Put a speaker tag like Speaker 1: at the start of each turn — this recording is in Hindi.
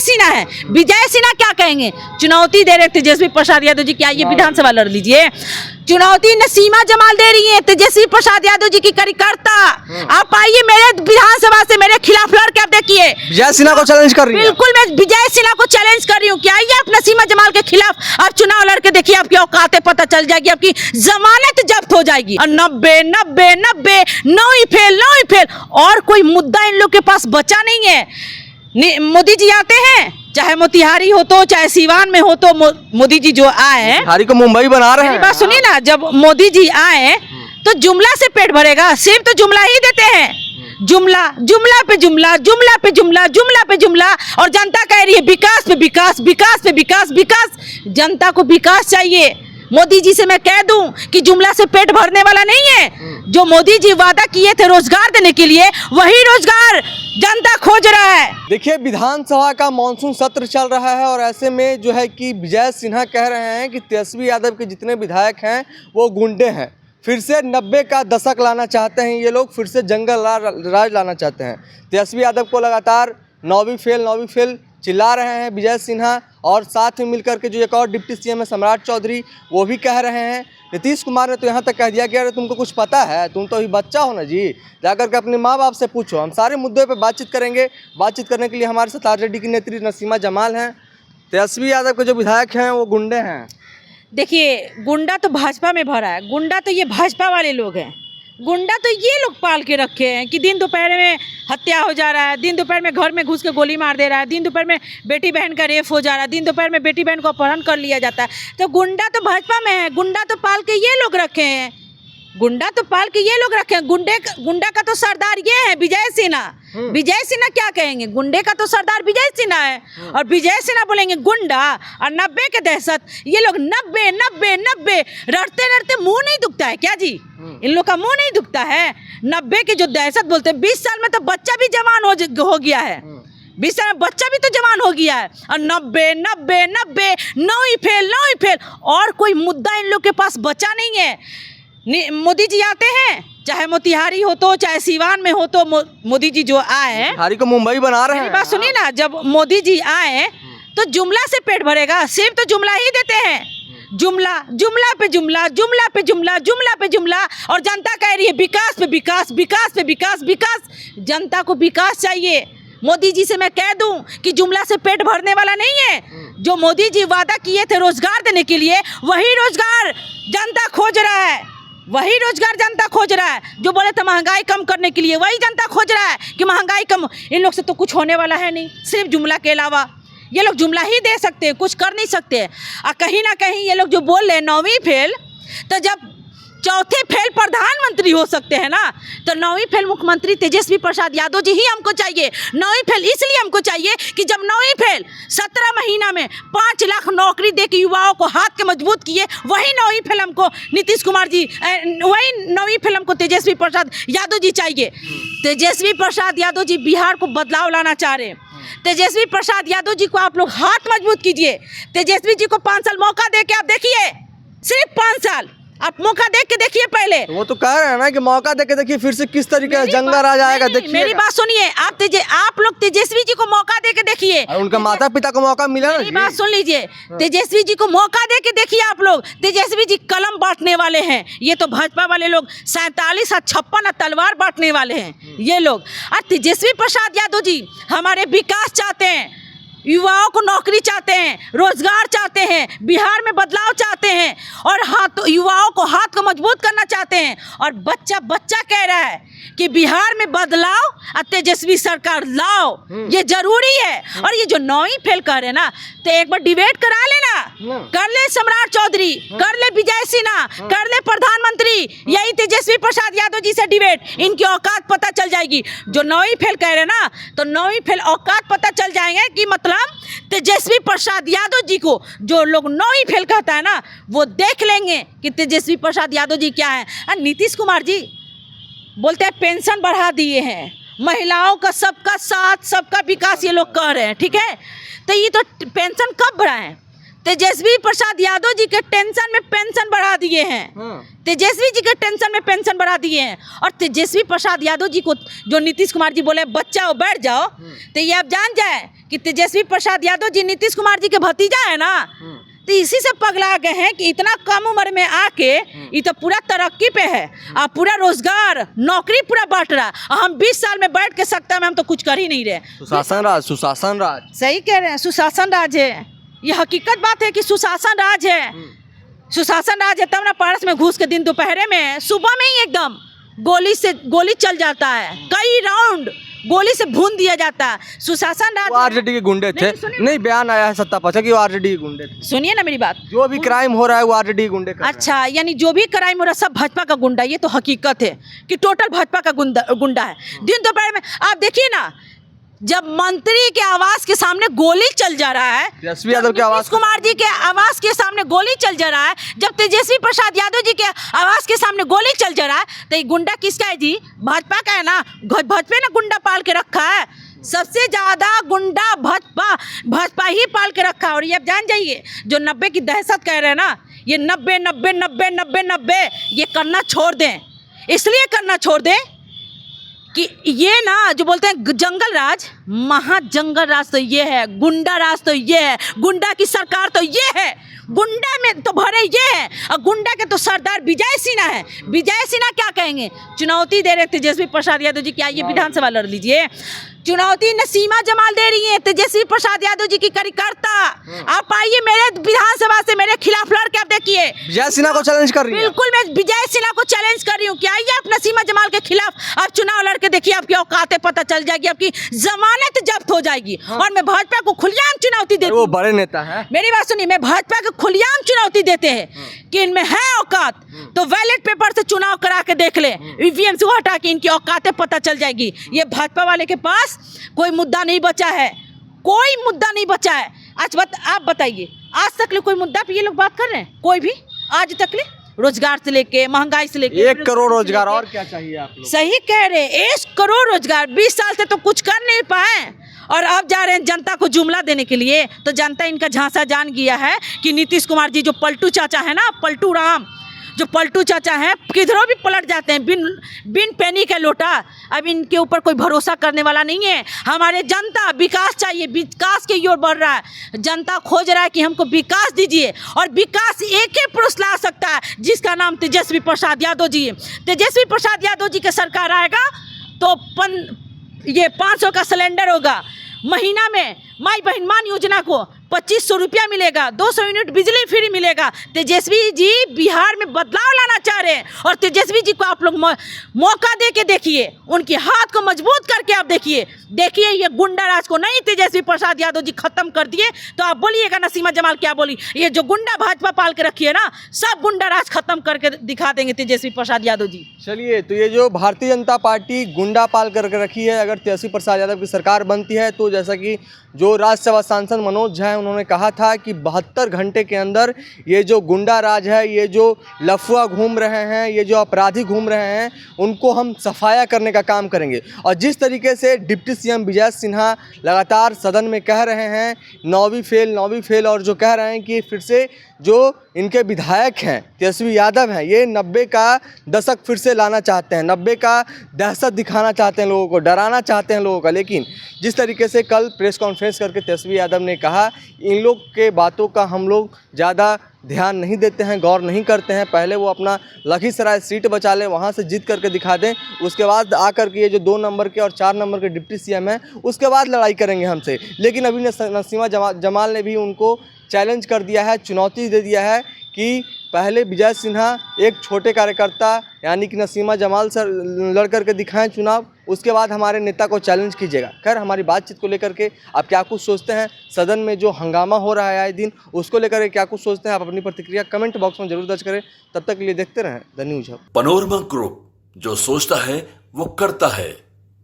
Speaker 1: सिन्हा है। विजय सिन्हा क्या कहेंगे? चुनौती दे रहे तेजस्वी प्रसाद यादव जी, क्या ये विधानसभा लड़ लीजिए। चुनौती नसीमा जमाल दे रही है तेजस्वी प्रसाद यादव जी की कार्यकर्ता। आप आइए मेरे विधानसभा से मेरे खिलाफ लड़ के आप देखिए।
Speaker 2: विजय सिन्हा को चैलेंज कर रही है?
Speaker 1: बिल्कुल, मैं विजय सिन्हा को चैलेंज कर रही हूँ कि आइए आप नसीमा जमाल के खिलाफ आप चुनाव लड़ के देखिए, आपकी औकातें पता चल जाएगी, आपकी जमानत जब्त हो जाएगी। और 90 9 ही फेल और कोई मुद्दा इन लोग के पास बचा नहीं है। मोदी जी आते हैं, चाहे मोतिहारी हो तो चाहे सीवान में हो तो मोदी जी जो आए,
Speaker 2: मोतिहारी को मुंबई बना रहे हैं।
Speaker 1: बात सुनिए ना, जब मोदी जी आए तो जुमला से पेट भरेगा, सिर्फ तो जुमला ही देते हैं। जुमला पे जुमला, जुमला पे जुमला, जुमला पे जुमला, और जनता कह रही है विकास पे विकास, विकास पे विकास, विकास। जनता को विकास चाहिए। मोदी जी से मैं कह दूं कि जुमला से पेट भरने वाला नहीं है। जो मोदी जी वादा किए थे रोजगार देने के लिए, वही रोजगार जनता खोज रहा है।
Speaker 2: देखिए, विधानसभा का मानसून सत्र चल रहा है और ऐसे में जो है कि विजय सिन्हा कह रहे हैं कि तेजस्वी यादव के जितने विधायक हैं वो गुंडे हैं। फिर से 90 का दशक लाना चाहते हैं ये लोग, फिर से जंगल राज लाना चाहते हैं। तेजस्वी यादव को लगातार 9वीं फेल चिल्ला रहे हैं विजय सिन्हा, और साथ में मिलकर के जो एक और डिप्टी सीएम है सम्राट चौधरी, वो भी कह रहे हैं। नीतीश कुमार ने तो यहाँ तक कह दिया कि अरे तुमको कुछ पता है, तुम तो अभी बच्चा हो ना जी, जाकर के अपने माँ बाप से पूछो। हम सारे मुद्दों पे बातचीत करेंगे। बातचीत करने के लिए हमारे साथ आरजेडी की नेत्री नसीमा जमाल हैं। तेजस्वी यादव के जो विधायक हैं वो गुंडे हैं।
Speaker 1: देखिए, गुंडा तो भाजपा में भरा है, गुंडा तो ये भाजपा वाले लोग हैं। गुंडा तो ये लोग पाल के रखे हैं कि दिन दोपहर में हत्या हो जा रहा है, दिन दोपहर में घर में घुस के गोली मार दे रहा है, दिन दोपहर में बेटी बहन का रेप हो जा रहा है, दिन दोपहर में बेटी बहन को अपहरण कर लिया जाता है। तो गुंडा तो भाजपा में है, गुंडा तो पाल के ये लोग रखे हैं, गुंडा तो पाल के ये लोग रखे हैं। गुंडा का तो सरदार ये है विजय सिन्हा। विजय सिन्हा क्या कहेंगे? गुंडे का तो सरदार विजय सिन्हा है, और विजय सिन्हा बोलेंगे गुंडा, और 90 के दहशत। ये लोग 90 रड़ते मुंह नहीं दुखता है क्या जी? इन लोग का मुंह नहीं दुखता है? 90 की जो दहशत बोलते हैं, 20 साल में तो बच्चा भी जवान हो गया है, 20 साल में बच्चा भी तो जवान हो गया है। और 90 9 ही फेल और कोई मुद्दा इन लोग के पास बचा नहीं है। मोदी जी आते हैं, चाहे मोतिहारी हो तो चाहे सीवान में हो तो मोदी जी जो आए,
Speaker 2: मोतिहारी को मुंबई बना रहे हैं।
Speaker 1: बात सुनिए ना, जब मोदी जी आए तो जुमला से पेट भरेगा, सिर्फ तो जुमला ही देते हैं। जुमला पे जुमला, जुमला पे जुमला, जुमला पे जुमला, और जनता कह रही है विकास पे विकास, विकास पे विकास, विकास। जनता को विकास चाहिए। मोदी जी से मैं कह दूं कि जुमला से पेट भरने वाला नहीं है। जो मोदी जी वादा किए थे रोजगार देने के लिए, वही रोजगार जनता खोज रहा है, वही रोजगार जनता खोज रहा है। जो बोले थे महंगाई कम करने के लिए, वही जनता खोज रहा है कि महंगाई कम। इन लोग से तो कुछ होने वाला है नहीं, सिर्फ जुमला के अलावा। ये लोग जुमला ही दे सकते हैं, कुछ कर नहीं सकते। और कहीं ना कहीं ये लोग जो बोल रहे हैं 9वीं फेल, तो जब चौथे फेल प्रधानमंत्री हो सकते हैं ना, तो 9वीं फेल मुख्यमंत्री तेजस्वी प्रसाद यादव जी ही हमको चाहिए। 9वीं फेल इसलिए हमको चाहिए कि जब 9वीं फेल 17 महीना में 5 लाख नौकरी दे के युवाओं को हाथ के मजबूत किए, वही 9वीं फेल हमको नीतीश कुमार जी, वही 9वीं फेल हमको तेजस्वी प्रसाद यादव जी चाहिए। तेजस्वी प्रसाद यादव जी बिहार को बदलाव लाना चाह रहे हैं। तेजस्वी प्रसाद यादव जी को आप लोग हाथ मजबूत कीजिए। तेजस्वी जी को 5 साल मौका दे के आप देखिए, सिर्फ 5 साल आप मौका देख के देखिए पहले।
Speaker 2: तो वो तो कह रहे हैं ना कि मौका देख के देखिए फिर से किस तरीके से जंगल राज आएगा। देखिए,
Speaker 1: मेरी बात सुनिए, आप लोग तेजस्वी जी को मौका दे के देखिए।
Speaker 2: उनका माता पिता को मौका मिला ना।
Speaker 1: मेरी बात सुन लीजिए, तेजस्वी जी को मौका दे के देखिए आप लोग। तेजस्वी जी कलम बांटने वाले हैं, ये तो भाजपा वाले लोग 47 और 56 तलवार बांटने वाले हैं ये लोग। और तेजस्वी प्रसाद यादव जी हमारे विकास चाहते हैं, युवाओं को नौकरी चाहते हैं, रोजगार चाहते हैं, बिहार में बदलाव चाहते हैं, और युवाओं को हाथ को मजबूत करना चाहते हैं। और बच्चा कह रहा है कि बिहार में बदलाव और तेजस्वी सरकार लाओ, ये जरूरी है। और ये जो 9वीं फेल कर रहे हैं ना, तो एक बार डिबेट करा लेना, कर ले सम्राट चौधरी, कर ले विजय सिन्हा, कर ले प्रधानमंत्री, यही तेजस्वी प्रसाद यादव जी से डिबेट, इनकी औकात पता चल जाएगी। जो 9वीं फेल कह रहे हैं ना, तो 9वीं फेल औकात पता चल जाएंगे कि मतलब तेजस्वी प्रसाद यादव जी को जो लोग 9वीं फेल कहता है ना, वो देख लेंगे कि तेजस्वी प्रसाद यादव जी क्या है। और नीतीश कुमार जी बोलते हैं पेंशन बढ़ा दिए हैं, महिलाओं का सबका साथ सबका विकास ये लोग कर रहे हैं, ठीक है। तो ये तो पेंशन कब बढ़ाएं? तेजस्वी प्रसाद यादव जी के टेंशन में पेंशन बढ़ा दिए हैं, तेजस्वी जी के टेंशन में पेंशन बढ़ा दिए हैं। और तेजस्वी प्रसाद यादव जी को जो नीतीश कुमार जी बोले बच्चा हो बैठ जाओ, तो ये आप जान जाए कि तेजस्वी प्रसाद यादव जी नीतीश कुमार जी के भतीजा है ना, तो इसी से पगला गए हैं कि इतना कम उम्र में आके ये तो पूरा तरक्की पे है और पूरा रोजगार नौकरी पूरा बांट रहा है। हम 20 साल में बैठ के सकते हैं, हम तो कुछ कर ही नहीं रहे।
Speaker 2: सुशासन राज
Speaker 1: सही कह रहे हैं, सुशासन राज है, ये हकीकत बात है कि सुशासन राज है। सुशासन राज है तब ना पारस में घुस के दिन दोपहरे में सुबह में ही एकदम गोली चल जाता है, कई राउंड गोली से भून दिया जाता है। सुशासन राज
Speaker 2: आरजेडी के गुंडे थे, नहीं बयान आया है सत्ता पक्ष कि वो आरजेडी के गुंडे थे।
Speaker 1: सुनिए ना मेरी बात,
Speaker 2: जो भी क्राइम हो रहा है वो आरजेडी के गुंडे कर रहे हैं।
Speaker 1: अच्छा, यानी जो भी क्राइम हो रहा है सब भाजपा का गुंडा, ये तो हकीकत है कि टोटल भाजपा का गुंडा है। दिन दोपहर में आप देखिए ना, जब मंत्री के आवास के सामने गोली चल जा रहा है,
Speaker 2: तेजस्वी यादव के आवास,
Speaker 1: कुमार जी के आवास के सामने गोली चल जा रहा है, जब तेजस्वी प्रसाद यादव जी के आवास के सामने गोली चल जा रहा है, तो ये गुंडा किसका है जी? भाजपा का है ना। भाजपा ने गुंडा पाल के रखा है, सबसे ज्यादा गुंडा भाजपा ही पाल के रखा है। और ये आप जान जाइए, जो 90 की दहशत कह रहे हैं ना, ये 90 ये करना छोड़ दें। इसलिए करना छोड़ दें कि ये ना जो बोलते हैं जंगल राज, महाजंगल राज तो ये है, गुंडा राज तो ये है, गुंडा की सरकार तो ये है, गुंडा में तो भरे ये है। और गुंडा के तो सरदार विजय सिन्हा है। विजय सिन्हा क्या कहेंगे? चुनौती दे रहे तेजस्वी प्रसाद यादव जी, क्या ये विधानसभा लड़ लीजिए? चुनौती नसीमा जमाल दे रही है तेजस्वी प्रसाद यादव जी की कार्यकर्ता। आप आइए मेरे विधानसभा से मेरे खिलाफ लड़ के आप देखिए।
Speaker 2: विजय सिन्हा को चैलेंज कर रही है।
Speaker 1: बिल्कुल, मैं विजय सिन्हा को चैलेंज कर रही हूँ कि आइए आप नसीमा जमाल के खिलाफ आप चुनाव लड़ के देखिए, आपकी औकातें पता चल जाएगी, आपकी जमानत जब्त हो जाएगी। और मैं भाजपा को खुलेआम चुनौती देती हूँ।
Speaker 2: वो बड़े नेता है,
Speaker 1: मेरी बात सुनिए, मैं भाजपा को खुलेआम चुनौती देते हैं कि इनमें है औकात तो बैलेट पेपर से चुनाव करा के देख ले, ईवीएम से हटा के इनकी औकातें पता चल जाएगी। ये भाजपा वाले के पास कोई मुद्दा नहीं बचा है, कोई मुद्दा नहीं बचा है। आज आप बताइए, आज तक ले कोई मुद्दा पे ये लोग बात कर रहे हैं? कोई भी आज तक ले? रोजगार से लेके, महंगाई से लेके,
Speaker 2: 1 करोड़ रोजगार, और क्या चाहिए आप लोग?
Speaker 1: सही कह रहे हैं, 1 करोड़ रोजगार 20 साल से तो कुछ कर नहीं पाए, और अब जा रहे हैं जनता को जुमला देने के लिए। तो जनता इनका झांसा जान गया है कि नीतीश कुमार जी जो पलटू चाचा है ना, पलटू राम जो पलटू चाचा हैं, किधरों भी पलट जाते हैं बिन पैनी का लोटा। अब इनके ऊपर कोई भरोसा करने वाला नहीं है। हमारे जनता विकास चाहिए, विकास की ओर बढ़ रहा है। जनता खोज रहा है कि हमको विकास दीजिए, और विकास एक ही पुरुष ला सकता है जिसका नाम तेजस्वी प्रसाद यादव जी है। तेजस्वी प्रसाद यादव जी की सरकार आएगा तो ये 500 का सिलेंडर होगा, महीना में माई बहन मान योजना को 2500 रुपया मिलेगा, 200 यूनिट बिजली फ्री मिलेगा। तेजस्वी जी बिहार में बदलाव लाना चाह रहे हैं, और तेजस्वी जी को आप लोग मौका दे के देखिए, उनके हाथ को मजबूत करके आप देखिए ये गुंडा राज को नहीं तेजस्वी प्रसाद यादव जी खत्म कर दिए तो आप बोलिएगा नसीमा जमाल क्या बोली? ये जो गुंडा भाजपा पाल के रखी है ना, सब गुंडा राज खत्म करके दिखा देंगे तेजस्वी प्रसाद यादव जी।
Speaker 2: चलिए, तो ये जो भारतीय जनता पार्टी गुंडा पाल करके रखी है, अगर तेजस्वी प्रसाद यादव की सरकार बनती है तो जैसा कि जो राज्यसभा सांसद मनोज झा हैं उन्होंने कहा था कि 72 घंटे के अंदर ये जो गुंडा राज है, ये जो लफुआ घूम रहे हैं, ये जो अपराधी घूम रहे हैं, उनको हम सफाया करने का काम करेंगे। और जिस तरीके से डिप्टी सीएम विजय सिन्हा लगातार सदन में कह रहे हैं 9वीं फेल, और जो कह रहे हैं कि फिर से जो इनके विधायक हैं तेजस्वी यादव हैं, ये 90 का दशक फिर से लाना चाहते हैं, 90 का दहशत दिखाना चाहते हैं लोगों को, डराना चाहते हैं लोगों का। लेकिन जिस तरीके से कल प्रेस कॉन्फ्रेंस करके तेजस्वी यादव ने कहा, इन लोग के बातों का हम लोग ज़्यादा ध्यान नहीं देते हैं, गौर नहीं करते हैं। पहले वो अपना लखीसराय सीट बचा लें, वहाँ से जीत करके दिखा दें, उसके बाद आकर के ये जो 2 नंबर के और 4 नंबर के डिप्टी सीएम हैं, उसके बाद लड़ाई करेंगे हमसे। लेकिन अभी नसीमा जमाल ने भी उनको चैलेंज कर दिया है, चुनौती दे दिया है कि पहले विजय सिन्हा एक छोटे कार्यकर्ता यानी कि नसीमा जमाल से लड़ करके दिखाएं चुनाव, उसके बाद हमारे नेता को चैलेंज कीजिएगा। खैर, हमारी बातचीत को लेकर के आप क्या कुछ सोचते हैं, सदन में जो हंगामा हो रहा है आए दिन, उसको लेकर के क्या कुछ सोचते हैं, आप अपनी प्रतिक्रिया कमेंट बॉक्स में जरूर दर्ज करें। तब तक के लिए देखते रहें the news hub.
Speaker 3: Panorama group, जो सोचता है वो करता है।